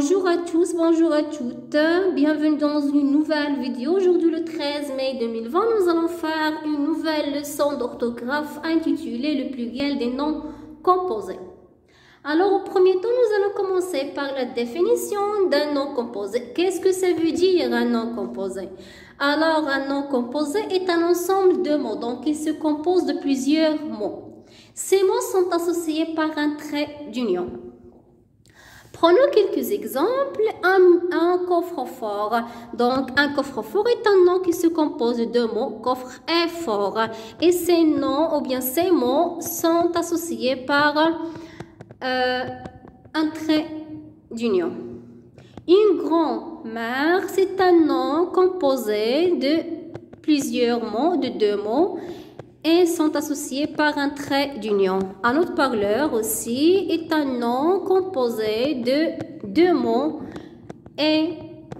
Bonjour à tous, bonjour à toutes, bienvenue dans une nouvelle vidéo. Aujourd'hui le 13 mai 2020, nous allons faire une nouvelle leçon d'orthographe intitulée le pluriel des noms composés. Alors au premier temps, nous allons commencer par la définition d'un nom composé. Qu'est-ce que ça veut dire un nom composé? Alors un nom composé est un ensemble de mots, donc il se compose de plusieurs mots. Ces mots sont associés par un trait d'union. Prenons quelques exemples. Un coffre-fort. Donc, un coffre-fort est un nom qui se compose de deux mots, coffre et fort. Et ces noms, ou bien ces mots, sont associés par un trait d'union. Une grand-mère, c'est un nom composé de plusieurs mots, de deux mots, et sont associés par un trait d'union. Un autre parleur aussi est un nom composé de deux mots et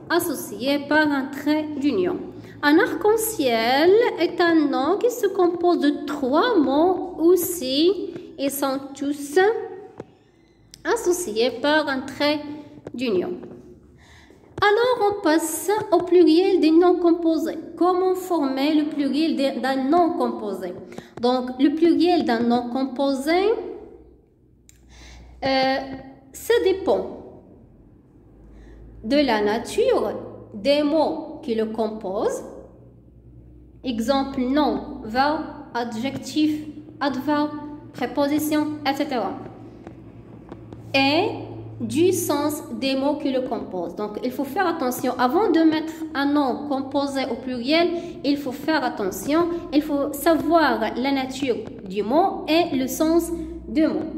associé par un trait d'union. Un arc-en-ciel est un nom qui se compose de trois mots aussi et sont tous associés par un trait d'union. Alors, on passe au pluriel des noms composés. Comment former le pluriel d'un nom composé? Donc, le pluriel d'un nom composé, ça dépend de la nature des mots qui le composent. Exemple, nom, verbe, adjectif, adverbe, préposition, etc. Et du sens des mots qui le composent. Donc, il faut faire attention. Avant de mettre un nom composé au pluriel, il faut faire attention. Il faut savoir la nature du mot et le sens du mot.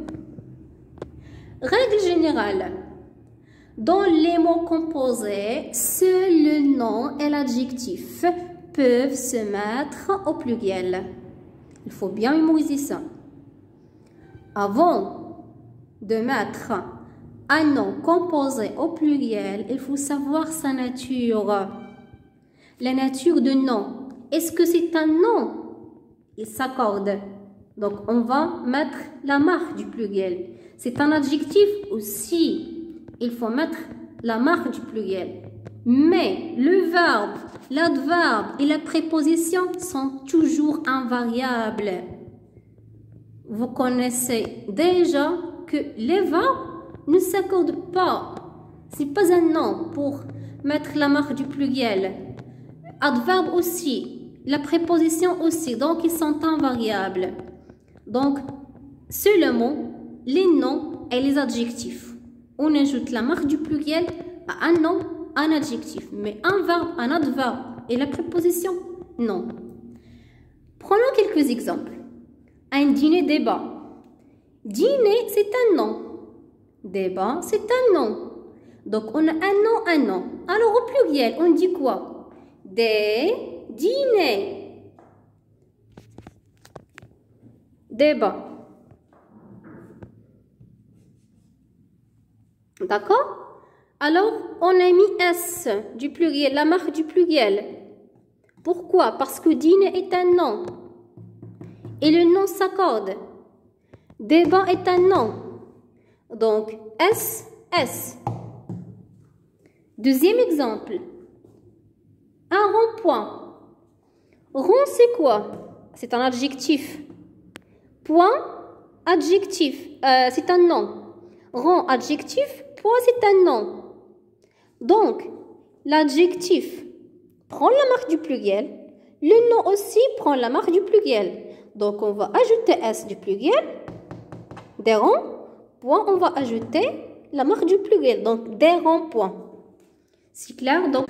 Règle générale. Dans les mots composés, seul le nom et l'adjectif peuvent se mettre au pluriel. Il faut bien mémoriser ça. Avant de mettre un nom composé au pluriel, il faut savoir sa nature. La nature de nom. Est-ce que c'est un nom? Il s'accorde. Donc, on va mettre la marque du pluriel. C'est un adjectif aussi. Il faut mettre la marque du pluriel. Mais le verbe, l'adverbe et la préposition sont toujours invariables. Vous connaissez déjà que les verbes ne s'accorde pas. C'est pas un nom pour mettre la marque du pluriel. Adverbe aussi. La préposition aussi. Donc, ils sont invariables. Donc, seulement les noms et les adjectifs. On ajoute la marque du pluriel à un nom, un adjectif. Mais un verbe, un adverbe et la préposition, non. Prenons quelques exemples. Un dîner débat. Dîner, c'est un nom. Débat, c'est un nom. Donc, on a un nom. Alors, au pluriel, on dit quoi? Des dîners. Débat. D'accord? Alors, on a mis S du pluriel, la marque du pluriel. Pourquoi? Parce que dîner est un nom. Et le nom s'accorde. Débat est un nom. Donc, S, S. Deuxième exemple. Un rond-point. Rond, c'est quoi? C'est un adjectif. Point, adjectif. C'est un nom. Rond, adjectif. Point, c'est un nom. Donc, l'adjectif prend la marque du pluriel. Le nom aussi prend la marque du pluriel. Donc, on va ajouter S du pluriel. Des ronds. Point, on va ajouter la marque du pluriel, donc des ronds-points. C'est clair? Donc,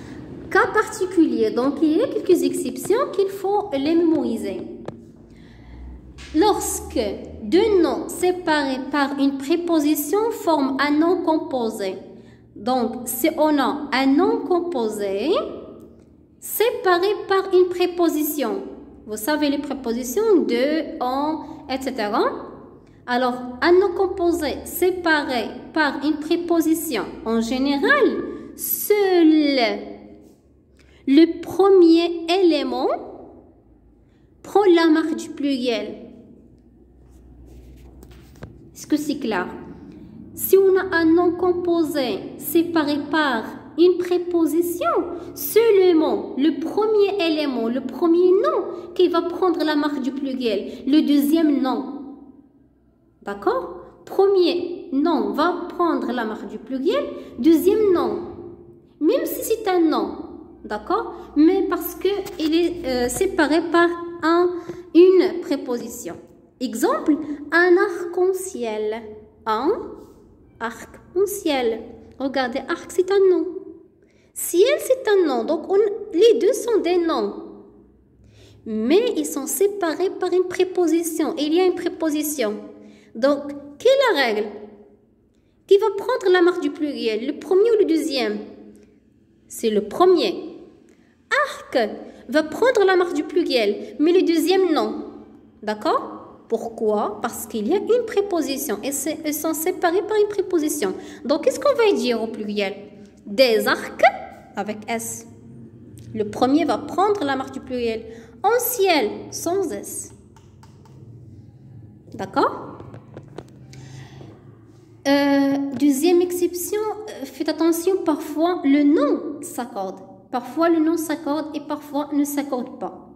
cas particulier. Donc, il y a quelques exceptions qu'il faut les mémoriser. Lorsque deux noms séparés par une préposition forment un nom composé. Donc, si on a un nom composé séparé par une préposition. Vous savez les prépositions de, en, etc. Alors, un nom composé séparé par une préposition, en général, seul le premier élément prend la marque du pluriel. Est-ce que c'est clair? si on a un nom composé séparé par une préposition, seulement le premier élément, le premier nom qui va prendre la marque du pluriel, le deuxième non. D'accord? Premier nom va prendre la marque du pluriel, deuxième non. Même si c'est un nom, d'accord? Mais parce qu'il est séparé par une préposition. Exemple, un arc-en-ciel. Un arc-en-ciel. Regardez, arc, c'est un nom. Ciel, c'est un nom. Donc, les deux sont des noms. Mais ils sont séparés par une préposition. Il y a une préposition. Donc, quelle est la règle? Qui va prendre la marque du pluriel? Le premier ou le deuxième? C'est le premier. Arc va prendre la marque du pluriel, mais le deuxième non. D'accord? Pourquoi? Parce qu'il y a une préposition. Et elles sont séparées par une préposition. Donc, qu'est-ce qu'on va dire au pluriel? Des arcs avec S. Le premier va prendre la marque du pluriel. En ciel, sans S. D'accord? Deuxième exception, faites attention, parfois le nom s'accorde. Parfois le nom s'accorde et parfois ne s'accorde pas.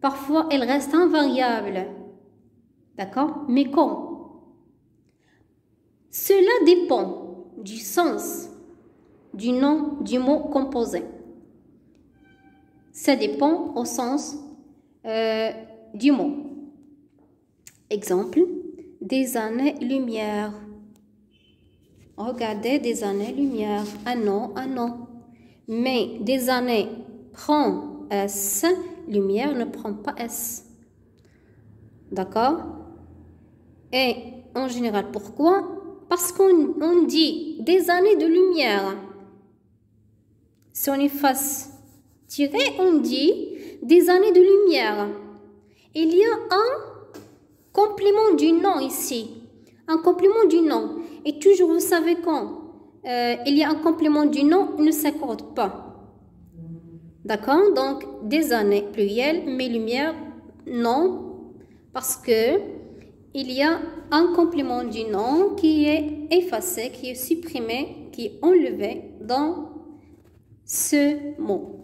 Parfois elle reste invariable. D'accord? Mais quand? Cela dépend du sens du nom du mot composé. Ça dépend au sens du mot. Exemple, des années-lumière. Regardez, des années-lumière. Un an. Mais des années prend S, lumière ne prend pas S. D'accord? Et en général, pourquoi? Parce qu'on dit des années de lumière. Si on efface tirer, on dit des années de lumière. Il y a un complément du nom ici. Un complément du nom. Et toujours, vous savez quand il y a un complément du nom, il ne s'accorde pas. D'accord? Donc, des années pluriel, mais lumière, non. Parce que il y a un complément du nom qui est effacé, qui est supprimé, qui est enlevé dans ce mot.